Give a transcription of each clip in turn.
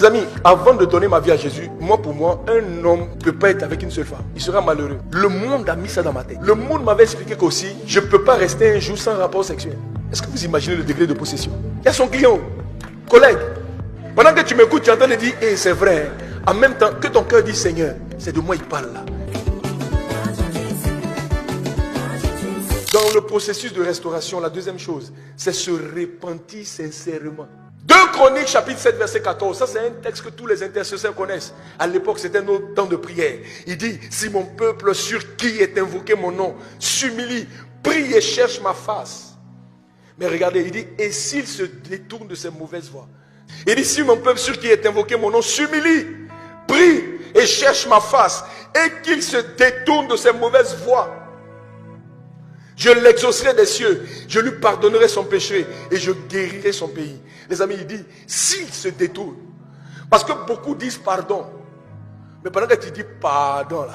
Les amis, avant de donner ma vie à Jésus, moi pour moi, un homme ne peut pas être avec une seule femme. Il sera malheureux. Le monde a mis ça dans ma tête. Le monde m'avait expliqué qu'aussi, je ne peux pas rester un jour sans rapport sexuel. Est-ce que vous imaginez le degré de possession? Il y a son client, collègue. Pendant que tu m'écoutes, tu es en train de dire, eh, c'est vrai. En même temps que ton cœur dit, Seigneur, c'est de moi il parle là. Dans le processus de restauration, la deuxième chose, c'est se repentir sincèrement. 2 Chroniques chapitre 7 verset 14, ça c'est un texte que tous les intercesseurs connaissent. À l'époque c'était notre temps de prière. Il dit, si mon peuple sur qui est invoqué mon nom s'humilie, prie et cherche ma face. Mais regardez, il dit, et s'il se détourne de ses mauvaises voies. Il dit, si mon peuple sur qui est invoqué mon nom s'humilie, prie et cherche ma face, et qu'il se détourne de ses mauvaises voies, je l'exaucerai des cieux, je lui pardonnerai son péché et je guérirai son pays. Les amis, il dit, s'il se détourne, parce que beaucoup disent pardon, mais pendant que tu dis pardon là,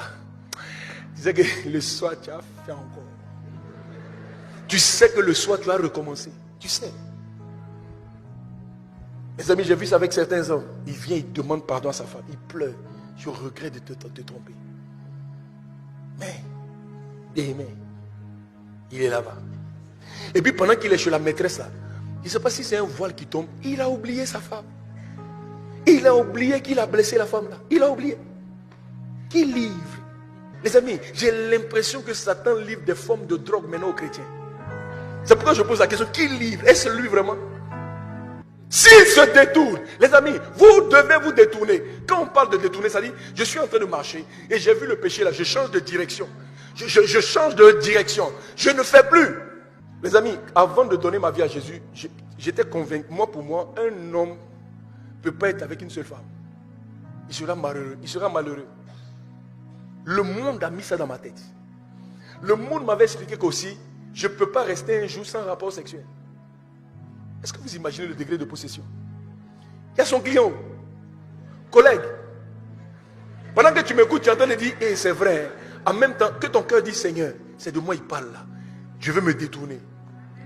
tu sais que le soir tu as fait encore. Tu sais que le soir tu vas recommencer, tu sais. Les amis, j'ai vu ça avec certains hommes, il vient, il demande pardon à sa femme, il pleure, je regrette de te tromper. Mais, il est là-bas. Et puis pendant qu'il est chez la maîtresse là, je ne sais pas si c'est un voile qui tombe, il a oublié sa femme. Il a oublié qu'il a blessé la femme là. Il a oublié. Qui livre? Les amis, j'ai l'impression que Satan livre des formes de drogue maintenant aux chrétiens. C'est pourquoi je pose la question, qui livre? Est-ce lui vraiment? S'il se détourne, les amis, vous devez vous détourner. Quand on parle de détourner, ça dit, je suis en train de marcher et j'ai vu le péché là, je change de direction. Je change de direction. Je ne fais plus. Les amis, avant de donner ma vie à Jésus, j'étais convaincu, moi pour moi, un homme ne peut pas être avec une seule femme. Il sera malheureux. Il sera malheureux. Le monde a mis ça dans ma tête. Le monde m'avait expliqué qu'aussi, je ne peux pas rester un jour sans rapport sexuel. Est-ce que vous imaginez le degré de possession? Il y a son client, collègue. Pendant que tu m'écoutes, tu es en train de dire, eh, c'est vrai. En même temps que ton cœur dit, Seigneur, c'est de moi il parle là. Je veux me détourner.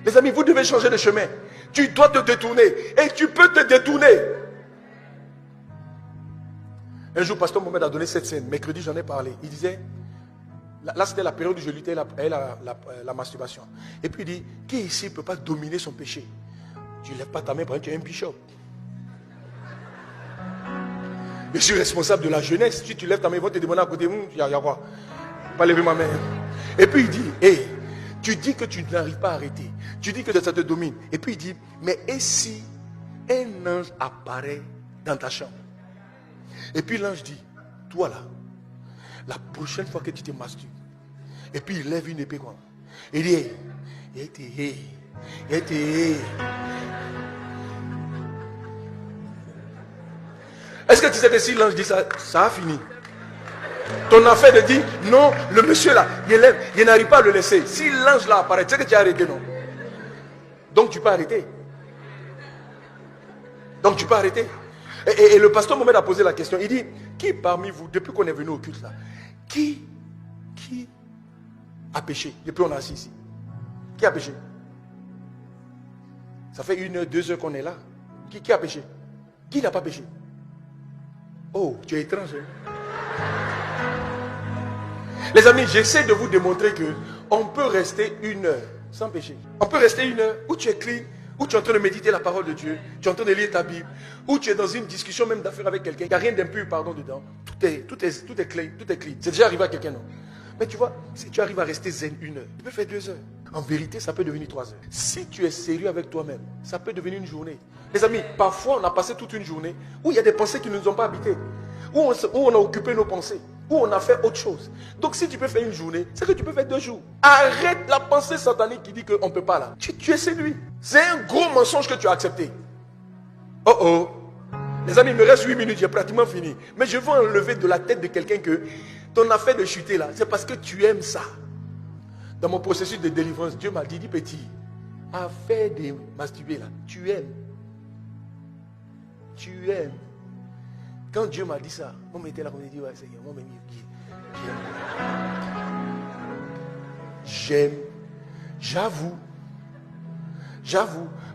Les amis, vous devez changer de chemin. Tu dois te détourner. Et tu peux te détourner. Un jour, Pasteur Mohamed a donné cette scène. Mercredi, j'en ai parlé. Il disait, là c'était la période où je luttais la masturbation. Et puis il dit, qui ici ne peut pas dominer son péché? Tu ne lèves pas ta main, parce que tu es un bishop. Je suis responsable de la jeunesse. Si tu lèves ta main, ils vont te demander à côté, il y a quoi? Pas lever ma main. Et puis il dit, hey, tu dis que tu n'arrives pas à arrêter. Tu dis que ça te domine. Et puis il dit, mais et si un ange apparaît dans ta chambre? Et puis l'ange dit, toi là, la prochaine fois que tu te masturbes, et puis il lève une épée quoi. Il dit, hey, est-ce que tu sais que si l'ange dit ça, ça a fini? Ton affaire de dire, non, le monsieur là, il n'arrive pas à le laisser. Si l'ange là apparaît, tu sais que tu as arrêté, non? Donc tu peux arrêter. Et le pasteur Mohamed a posé la question. Il dit, qui parmi vous, depuis qu'on est venu au culte là, qui a péché? Depuis qu'on est assis ici. Qui a péché? Ça fait 1 heure, 2 heures qu'on est là. Qui a péché? Qui n'a pas péché? Oh, tu es étrange. Hein? Les amis, j'essaie de vous démontrer que on peut rester 1 heure sans péché. On peut rester 1 heure où tu es clean, où tu es en train de méditer la parole de Dieu, tu es en train de lire ta Bible, où tu es dans une discussion même d'affaires avec quelqu'un, il n'y a rien d'impur, pardon, dedans. Tout est clean, tout est clean. C'est déjà arrivé à quelqu'un, non? Mais tu vois, si tu arrives à rester zen 1 heure, tu peux faire 2 heures. En vérité, ça peut devenir 3 heures. Si tu es sérieux avec toi-même, ça peut devenir une journée. Les amis, parfois on a passé toute une journée où il y a des pensées qui ne nous ont pas habités, où on a occupé nos pensées, où on a fait autre chose. Donc si tu peux faire une journée, c'est que tu peux faire 2 jours. Arrête la pensée satanique qui dit qu'on ne peut pas là. Tu es séduit. C'est un gros mensonge que tu as accepté. Oh. Les amis, il me reste 8 minutes, j'ai pratiquement fini. Mais je veux enlever de la tête de quelqu'un que ton affaire de chuter là, c'est parce que tu aimes ça. Dans mon processus de délivrance, Dieu m'a dit petit, affaire de masturber là, tu aimes. Quand Dieu m'a dit ça, on m'était là, on m'a dit, ouais, Seigneur, moi, j'aime. J'avoue.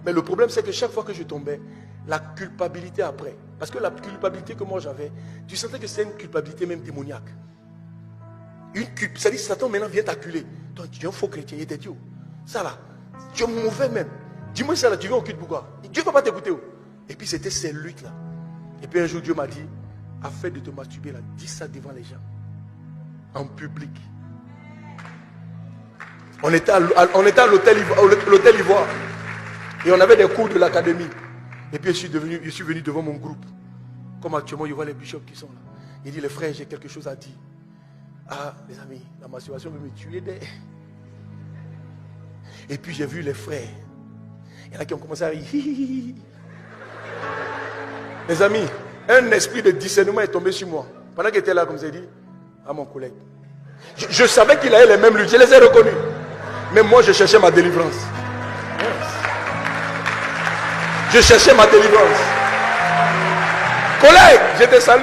Mais le problème, c'est que chaque fois que je tombais, la culpabilité après Parce que la culpabilité que moi j'avais, tu sentais que c'est une culpabilité même démoniaque. Ça dit, Satan maintenant vient t'acculer. Toi, tu es un faux chrétien, il est idiot. Ça là, tu es mauvais même. Dis-moi ça là, tu viens au culte pourquoi? Dieu ne va pas t'écouter. Et puis c'était ces luttes là. Et puis un jour Dieu m'a dit, afin de te masturber là, dis ça devant les gens. En public. On était à l'hôtel Ivoire. Et on avait des cours de l'académie. Et puis je suis venu devant mon groupe. Comme actuellement, il voit les bishops qui sont là. Il dit, les frères, j'ai quelque chose à dire. Ah, les amis, la masturbation veut me tuer. Et puis j'ai vu les frères. Il y en a qui ont commencé à rire. Les amis, un esprit de discernement est tombé sur moi. Pendant qu'il était là, comme j'ai dit, à mon collègue. Je savais qu'il avait les mêmes luttes. Je les ai reconnus. Mais moi, je cherchais ma délivrance. Je cherchais ma délivrance. Collègue, je te salue.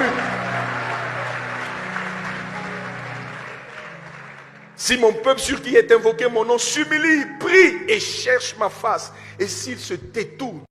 Si mon peuple sur qui est invoqué mon nom s'humilie, prie et cherche ma face, et s'il se détourne.